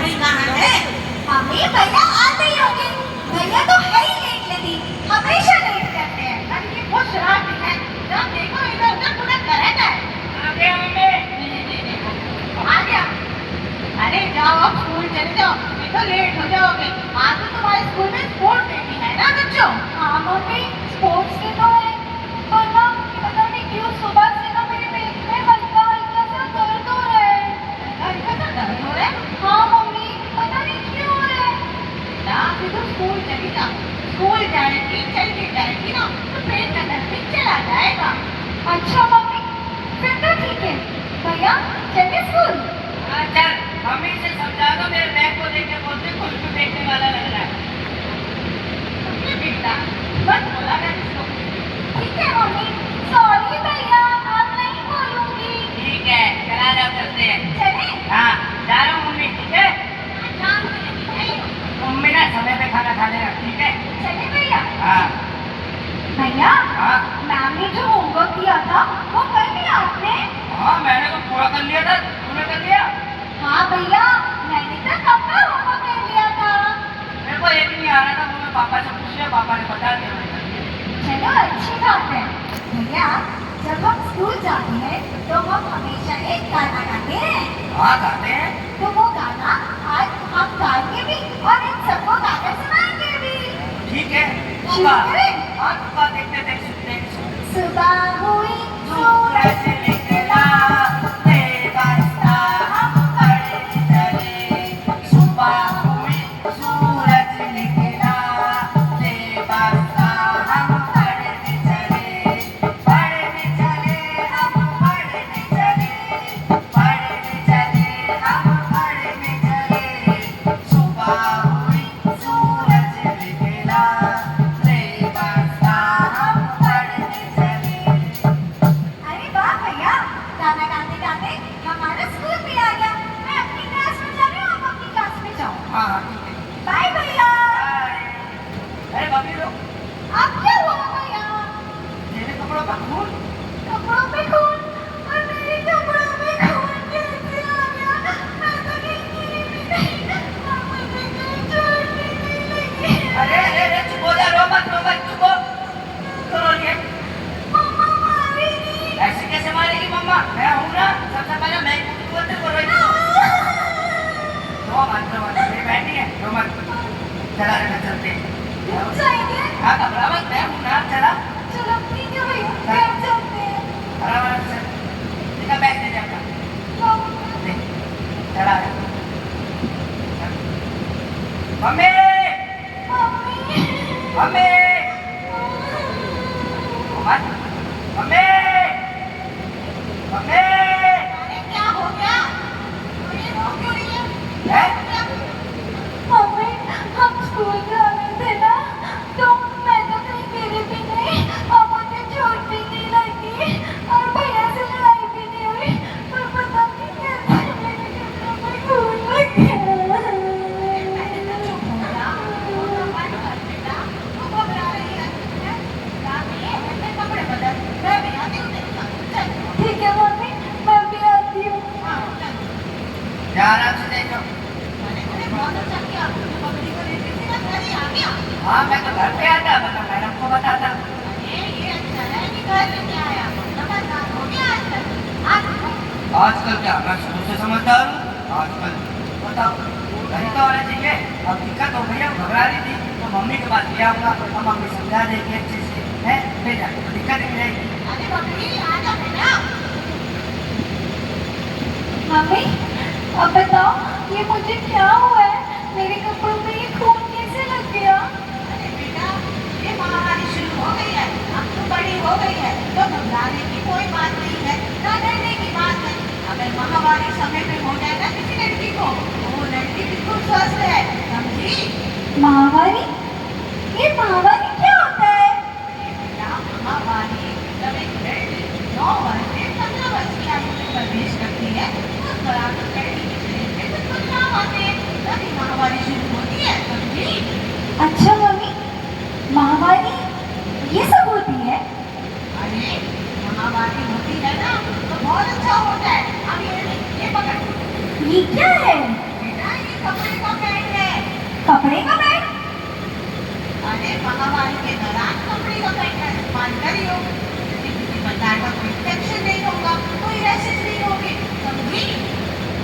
भाई कहाँ है? मम्मी भैया आते ही होंगे। भैया तो है ही लेट लगी, हमेशा लेट करते हैं। अरे ये बहुत शरारती है, जब देखो इधर उधर पूरा करता है। आ गया मम्मी। आ गया। अरे जाओ अब स्कूल चले जाओ, नहीं तो लेट हो जाओगे। आज तो तुम्हारे स्कूल में स्पोर्ट डे भी है ना बच्चों? हाँ मम्मी, स्पोर्ट्स डे तो है, पर ना पता नहीं क्यों सुबह से ना मेरे पेट में हल्का हल्का सा दर्द हो रहा है। हल्का सा दर्द हो रहा है? हाँ मम्मी, पता नहीं क्यों हो रहा है। ना फिर तो स्कूल चली जाओ। स्कूल जाएगी चल के जाएगी ना तो पेट का दर्द भी चला जाएगा। अच्छा मम्मी, फिर तो ठीक है। भैया चलिए स्कूल। हाँ चल, मम्मी से समझा दो, मेरे बैग को देख के बोलते कुल्फी बेचने वाला लग रहा है। ये बेटा बस बोला ना इसको। ठीक है मम्मी, सॉरी भैया, अब नहीं बोलूंगी। ठीक है, चला जाओ, चलते हैं। चले? हाँ, जा रहा हूँ मम्मी, ठीक है? शाम को लेके जाइए। मम्मी ना समय पे खाना खा लेना, ठीक है? चले भैया? हाँ। भैया, हाँ मैम ने जो होमवर्क दिया था वो कर लिया आपने? हाँ, मैंने तो पूरा कर लिया था, तूने कर लिया? हाँ भैया, मैंने तो कब का होमवर्क कर लिया था। मेरे को एक नहीं आ रहा था, वो मैं पापा से पूछ लिया, पापा ने बता दिया मैंने कर लिया। चलो अच्छी बात है। भैया, जब हम स्कूल जाते हैं तो हम हमेशा एक गाना गाते हैं। हाँ गाते हैं। तो वो गाना आज हम गाएंगे भी और इन सबको गाकर सुनाएंगे भी। ठीक है, तू शुरू गा। करें? हाँ तू गा, देखते देख सुनते हैं। सुबह हुई, सूरज निकला, बेवास्ता हम पढ़ने चले। सुबह हुई, सूरज निकला, बेवास्ता हम पढ़ने चले। पढ़ने चले हम पढ़ने चले, पढ़ने चले हम पढ़ने चले। सुबह हुई, सूरज निकला, बेवास्ता हम पढ़ने चले। अरे वाह भैया, गाना गाते गाते हमारा स्कूल भी आ गया। मैं अपनी क्लास में जा रही हूँ, आप अपनी क्लास में जाओ। हाँ हाँ ठीक है। बाय भैया। अरे भाभी लोग, अब क्या हुआ भैया? तेरे कपड़ों का खून। कपड़ों पे खून? और मेरे कपड़ों पे खून कैसे आ गया? मैं तो कहीं गिरी भी नहीं और मुझे कहीं चोट भी नहीं लगी। अरे अरे अरे चुप हो जा, रो मत चुप हो। क्यों रो रही है? मम्मा मारेगी। ऐसे कैसे मारेगी मम्मा? मैं हूँ ना, सबसे पहले मैं को तेरे को रोई। रो मत, मेरी बहन नहीं है, रो मत। चला रे चलते हैं। जाएंगे? हाँ घबरा मत, मैं हूँ ना, चला। चलो ठीक है भैया, बैठ जाते हैं। आराम से निकल, बैग दे दे अपना। दे, चला रे। चल। Mummy mummy. मम्मी मत, मम्मी मम्मी अरे क्या हो गया? अरे रो क्यों रही है? है? मम्मी, हम स्कूल जा रहे थे ना, तो मैं तो कहीं गिरी भी नहीं और मुझे चोट भी नहीं लगी और भैया से लड़ाई भी नहीं हुई, पर पता नहीं कैसे मेरे कपड़ों में खून लग गया। पहले तो चुप हो जा, वो तो मत कर बेटा, तू घबरा रही है। जाके अपने कपड़े बदल, मैं भी आती हूँ तेरे साथ। चल। ठीक है मम्मी, मैं भी आती हूँ। हाँ चल। जा आराम से देखो। अरे बहुत अच्छा किया, तूने बकरी को लेके सीधा घर ही आ गया। हाँ मैं तो घर पे आता, बता मैडम को बताता। अरे ये अच्छा है कि घर लेके आया, समझदार हो गया आजकल। आज आजकल क्या, मैं शुरू से समझदार हूँ। आजकल बताओ, घर तो आना चाहिए। अब दिक्कत हो गई, अब घबरा रही थी तो मम्मी के पास ले आऊंगा, अब मम्मी समझा देगी अच्छे से, है ले जा, तो दिक्कत नहीं रहेगी। अरे बकरी आजा बेटा। मम्मी, अब बताओ ये मुझे क्या हुआ है? मेरे कपड़ों में ये खून कैसे लग गया? अरे बेटा, ये महामारी शुरू हो गई है, अब तो बड़ी हो गई है, तो घबराने की कोई बात नहीं है, ना डरने की बात है। अगर महामारी समय पे हो जाए ना किसी लड़की को, तो वो लड़की बिल्कुल स्वस्थ है, समझी? महामारी? ये महामारी क्या होता है? अरे बेटा, महामारी जब एक लड़की 9 वर्ष से 15 वर्ष की आयु में प्रवेश करती है, उस दौरान उस लड़की के शरीर में कुछ बदलाव आते हैं, तभी महामारी शुरू होती है, समझी? अच्छा मम्मी, महामारी ये सब होती है? अरे महामारी होती है ना तो बहुत अच्छा होता है। अब ये पकड़ ये क्या है? बेटा, ये कपड़े कपड़े का बैग? अरे महामारी के दौरान कपड़े का बैग का इस्तेमाल करियो, जिससे किसी प्रकार का कोई इंफेक्शन नहीं होगा, कोई रैशेस नहीं होगी, समझी?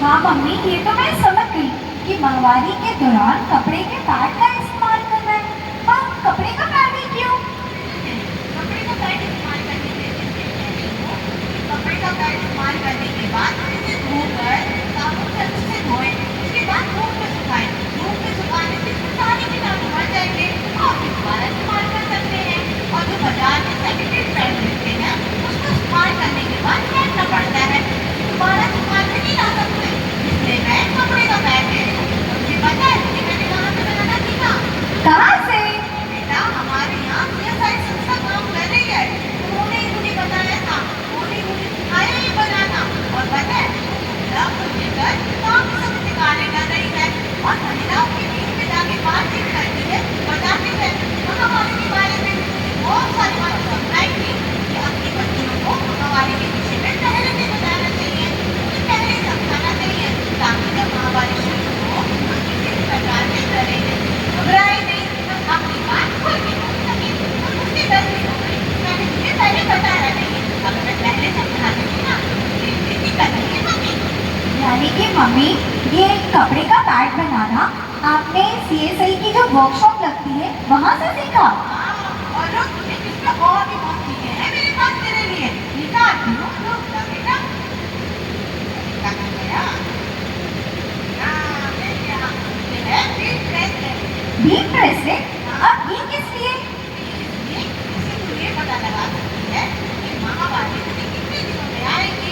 हाँ मम्मी, ये तो मैं समझ गई कि महामारी के दौरान कपड़े के पैड का इस्तेमाल करना है। पर कपड़े का पैड ही क्यों? कपड़े का पैड इस्तेमाल करने से इससे पहले हो कि कपड़े का पैड इस्तेमाल करने के बाद इसे धोकर साबुन से अच्छे से धोएं, उसके बाद धूप में सुखाएं। धूप में सुखाने से इसमें सारे कीटाणु मर जाएंगे और फिर दोबारा इस्तेमाल कर सकते हैं। और जो बाजार में सेकेंड पैड मिलते हैं उसको इस्तेमाल करने के बाद फेंकना पड़ता है, दोबारा इस्तेमाल में नहीं ला सकते। इसलिए मैं कपड़े का पैड ले रही हूँ। मुझे पता है कि मैंने कहाँ से बनाना सीखा। कहाँ से? बेटा हमारे यहाँ CSI संस्था काम कर रही है, उन्होंने ही मुझे बताया था, उन्होंने मुझे सिखाया ही बनाना। और पता है महिला को लेकर काफी समय से कार्य कर रही है और महिलाओं के बीच में जाके बातचीत करती है, बताती है महामारी के बारे में। मुझे बहुत सारी बातें समझाई थी कि अपने बच्चों को महामारी के विषय में पहले से बताना चाहिए, उन्हें पहले ही समझाना चाहिए, ताकि जब महामारी शुरू हो तो किसी भी प्रकार के डरे घबराए नहीं, बस अपनी बात खोल के बोल सके। तो मुझसे गलती हो गई, मैंने तुझे पहले बताया नहीं। अगर मैं पहले समझा देती ना तो ये दिक्कत नहीं है मम्मी। यानी कि मम्मी, ये कपड़े का पैड बनाना आपने CSI की जो वर्कशॉप लगती है वहाँ से सीखा? हाँ, और रुक, इसमें और भी बहुत चीजें हैं मेरे पास तेरे लिए। निकालती हूँ, रुक जा बेटा। क्या कर गया? हाँ, मिल गया। ये है बीट ब्रेसलेट। Beat bracelet? अब ये किस लिए? इसलिए इससे तू ये पता लगा सकती है कि महामारी तुझे कितने दिनों में आएगी,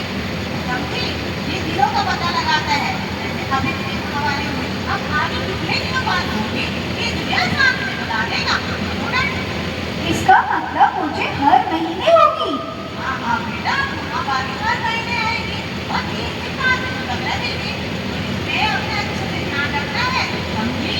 समझी? ये दिनों का पता लगाता है। जैसे अभी तुझे महामारी हुई, अब आगे कितने दिनों बाद होगी ये तुझे आसानी से बता देगा। स्टूडेंट, इसका मतलब मुझे हर महीने होगी? हाँ हाँ बेटा, महामारी हर महीने आएगी और 3 से 5 दिनों तक रहेगी। तो इसमें अपने अच्छे से ध्यान रखना है, समझी?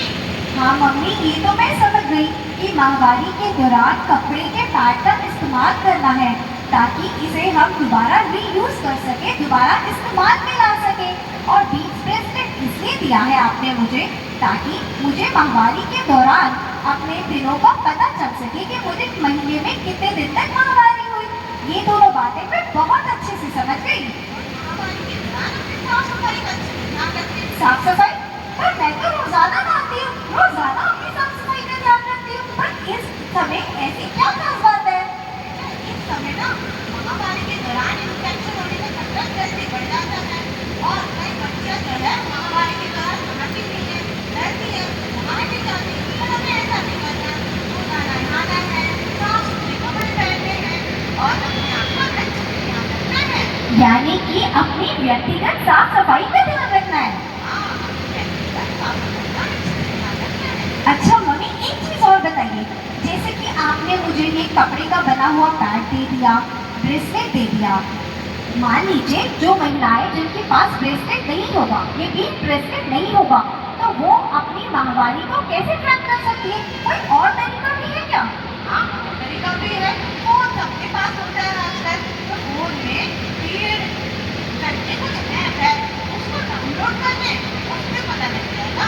हाँ मम्मी, ये तो मैं समझ गई कि महामारी के दौरान कपड़े के पैड का इस्तेमाल करना है ताकि इसे हम दोबारा रीयूज कर सके, दोबारा इस्तेमाल में ला सके। और बीट ब्रेसलेट इसलिए दिया है आपने मुझे ताकि मुझे महामारी के दौरान अपने दिनों का पता चल सके कि मुझे महीने में कितने दिन तक महामारी हुई। ये दोनों बातें मैं बहुत अच्छे से समझ गई। महामारी के दौरान अपनी साफ सफाई का अच्छे से ध्यान रखें। साफ सफाई? पर मैं तो रोजाना नहाती हूँ, रोजाना अपनी साफ सफाई का ध्यान रखती हूँ। पर इस समय ऐसी क्या खास बात है? इस समय ना महामारी के दौरान इन्फेक्शन होने का खतरा जल्दी बढ़ जाता है और कई बच्चे जो है महामारी के दौरान नहाती भी है, डरती है, नहाने नहीं जाती। पर हमें ऐसा नहीं करना, रोजाना नहाना है, साफ सुथरे कपड़े पहनने हैं और अपने आप का अच्छे से ध्यान रखना है। यानी कि अपनी व्यक्तिगत साफ सफाई का ध्यान रखना है। हाँ, अपनी व्यक्तिगत साफ सफाई का अच्छे से ध्यान रखना है। अच्छा मम्मी, एक चीज और बताइए, जैसे कि आपने मुझे ये कपड़े का बना हुआ पैड दे दिया, ब्रेसलेट दे दिया। मान लीजिए जो महिलाएं जिनके पास ब्रेसलेट नहीं होगा, ये बीट ब्रेसलेट नहीं होगा, तो वो अपनी माहवारी को कैसे ट्रैक कर सकती है? कोई और तरीका भी है क्या? हाँ, तरीका भी है। फोन सबके पास होता है आजकल, तो फोन में पीरियड करके कुछ ऐप है, उसको डाउनलोड कर लें, उसमें पता लग जाएगा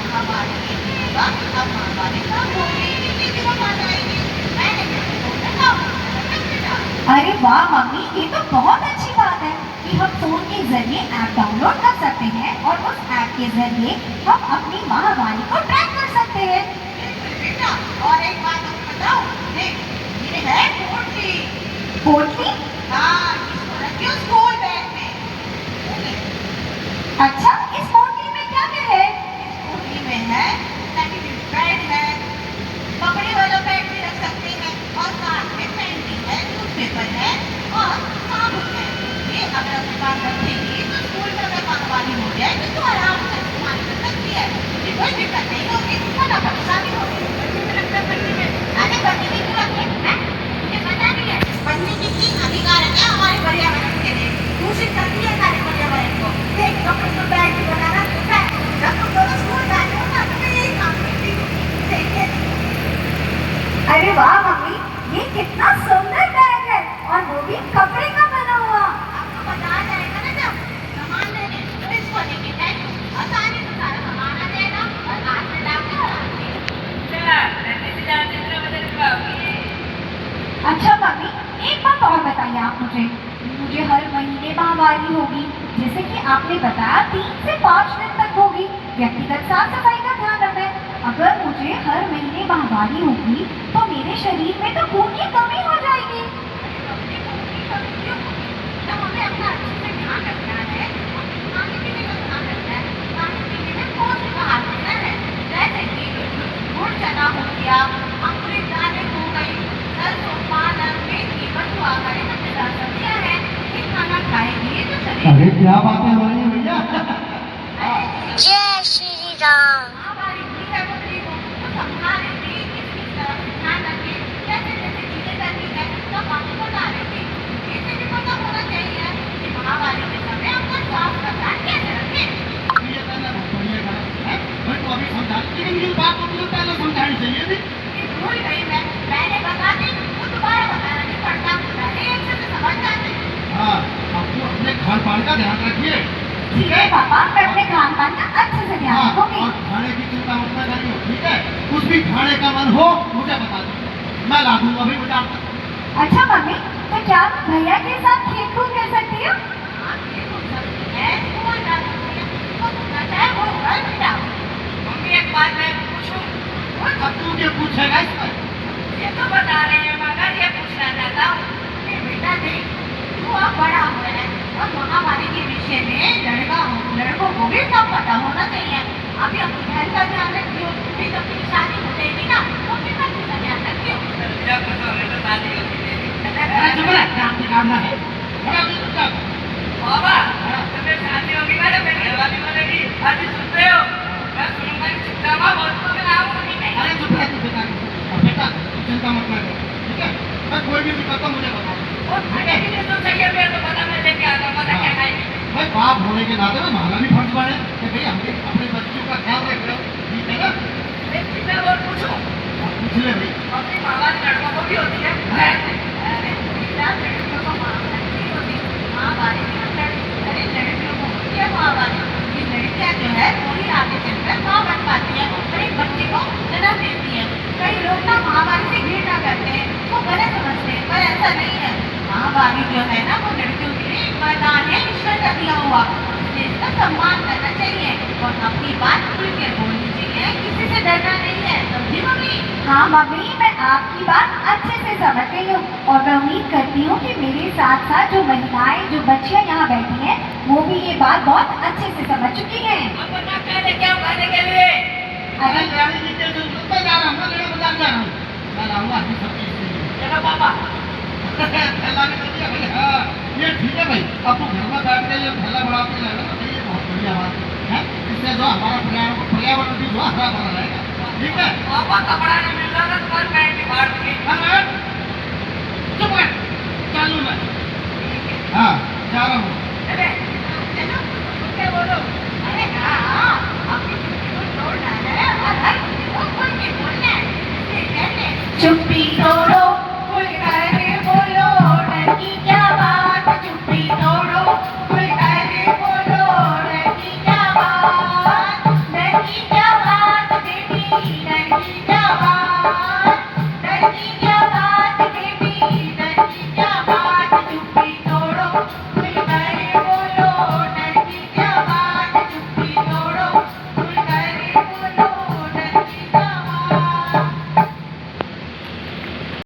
महामारी नहीं होगा, अब महामारी कब होगी, कितने दिनों बाद आएगी। मैंने मेरे फोन में डाउनलोड कर रखा है। अरे वाह मम्मी, ये तो बहुत अच्छी बात है कि हम फोन के जरिए ऐप डाउनलोड कर सकते हैं और उस ऐप के जरिए हम अपनी माहवारी को ट्रैक कर सकते हैं। बिल्कुल बेटा, और एक बात और बताऊं, देख ये है पोटली। पोटली? हाँ, इसको रखियो स्कूल बैग में। अच्छा, इस पोटली में क्या क्या है? इस पोटली में है सैनिटरी पैड है, कपड़े वाला पैड भी रख सकते हैं और साथ में पेंटिंग है, न्यूज़पेपर है और साबुन है। ये अगर अपने पास रखेंगे तो स्कूल में अगर महामारी हो जाए तो आराम से इस्तेमाल कर सकती है, मुझे कोई दिक्कत नहीं होगी, वरना परेशानी होगी। पन्नी में अरे पन्नी में क्यों रखें हैं? मुझे पता नहीं है पन्नी की तीन हानिकारक है हमारे पर्यावरण के लिए, दूषित करती है सारे पर्यावरण को। देख कपड़े का बैग भी बनाना है, जब तुम दोनों स्कूल बैग हो ना तो मैं यही काम करती हूँ। देखिए अरे वाह मम्मी, ये कितना सुंदर बैग है और वो भी कपड़े का बना हुआ। आपको पता आ जाएगा ना जब सामान लेने, तो इसको लेके जाइए, आसानी से सारा सामान आ जाएगा और हाथ में लाके मम्मी, एक बात और बताइए आप मुझे। मुझे हर महीने माहवारी होगी, जैसे कि आपने बताया 3 से 5 दिन तक होगी। व्यक्तिगत साफ सफाई का ध्यान रखें। अगर मुझे हर महीने माहवारी होगी तो मेरे शरीर में तो खून की कमी हो जाएगी। तो हमें अपना अच्छे से ध्यान रखना है, खाने पीने का ध्यान रखना है, खाने पीने में पौष्टिक आहार लेना है, जैसे कि गुड़ चना हो गया, अंकुरित दालें हो गई, सरसों, पालक, मेथी, बथुआ, हरी पत्तेदार सब्जियां हैं। ये खाना खाएंगे तो शरीर अरे क्या बातें हो रही है भैया। जय श्री राम। हमारी भूखा बकरी को तो संभालेंगे, किस तरह से ध्यान रखें, कैसे कैसे चीजें करनी है, सब आपको बता रही थी। इसे भी पता होना चाहिए कि महामारी के समय अपना स्वास्थ्य का ध्यान कैसे रखें। ये कहना बहुत बढ़िया कहा है भाई, तो अभी समझा, लेकिन ये बात तो मुझे पहले समझानी चाहिए थी। ये भूल गई मैं, पहले बता दी तो दोबारा बताना नहीं पड़ता, पहले ही अच्छे से समझ जाते। हाँ, अब तो अपने खान पान का ध्यान रखिए, ठीक है? पापा, मैं अपने खान पान का अच्छे से ध्यान हाँ, रखूंगी। और खाने की चिंता मत करिए, ठीक है? कुछ भी खाने का मन हो मुझे बता दीजिए, मैं ला दूंगा अभी बाजार से। अच्छा मम्मी, तो क्या मैं भैया के साथ खेल कूद कर सकती हूँ? आप ये पूछ सकती है, कोई बात नहीं है, तो पूछना चाहे वो कर भी जाओ। मम्मी एक बात मैं पूछूं? अब तू क्या पूछेगा इसमें? ये तो बता रही है मगर ये पूछना चाहता हूँ। ये बेटा देख, तू अब बड़ा हुआ है और महामारी के विषय में लड़कों को भी सब पता होना चाहिए। अभी अपनी बहन का ध्यान रखियो, नहीं तो अपनी शादी हो जाएगी ना, तो अपनी बच्ची का ध्यान रखियो। जब कुछ होने तो शादी होगी मेरी। अरे चुप रह, काम से काम ना है। अरे अभी चुपचाप। बाबा, जब मेरी शादी होगी ना, जब मेरी घरवाली बोलेगी, अभी सुनते हो? मैं सुनूंगा कि चुपचाप आप बोल तो मैं आऊंगा नहीं नहीं। अरे चुप रह तू बेटा, बेटा तू चिंता मत कर, ठीक है? मैं कोई भी दिक्कत हो मुझे बता। और खाने के लिए तो चाहिए, मेरे तो पता मैं लेके आता हूँ, पता क्या खाएंगे। भाई बाप होने के नाते में हमारा भी फर्ज बने कि भाई हमें अपने बच्चों का ख्याल रख रहे हो, ठीक है ना? एक चीज मैं और पूछूं? आप पूछ ले भाई। अपनी महामारी लड़कों को भी होती है? अरे बेटा, लड़कियों को महामारी नहीं होती, महामारी में अरे लड़कियों को होती है महामारी। ये लड़कियां जो है वही आगे चलकर माँ बन पाती है और एक बच्चे को जन्म देती है। कई लोग ना महामारी से घृणा करते हैं, वो गलत समझते हैं, पर ऐसा नहीं है। महामारी जो है ना वो लड़कियों के लिए एक वरदान है, ईश्वर का दिया हुआ, इसलिए इसका सम्मान करना चाहिए और अपनी बात खुल के बोलनी चाहिए, किसी से डरना नहीं है, समझी मम्मी? हाँ मम्मी, मैं आपकी बात अच्छे से समझ गई हूँ और मैं उम्मीद करती हूँ कि मेरे साथ साथ जो महिलाएं, जो बच्चियाँ यहाँ बैठी हैं, वो भी ये बात बहुत अच्छे से समझ चुकी हैं। अब बता क्या लेके आऊं खाने के लिए? अरे गाड़ी नीचे से मैं जा रहा हूँ, मैं लेने बाजार जा रहा हूँ, मैं लाऊंगा अपनी सब चीज के लिए। चलो पापा। थैला भी कर दिया भाई। हाँ, ये ठीक है भाई, अब तू घर में बैठ के ये थैला बढ़ा के लाएगा ना, तो ये बहुत बढ़िया बात है। इससे जो हमारा पर्यावरण भी जो हरा भरा रहेगा, ठीक है? पापा कपड़ा नहीं मिल रहा था तो कल पैंट ही फाड़ दी। अरे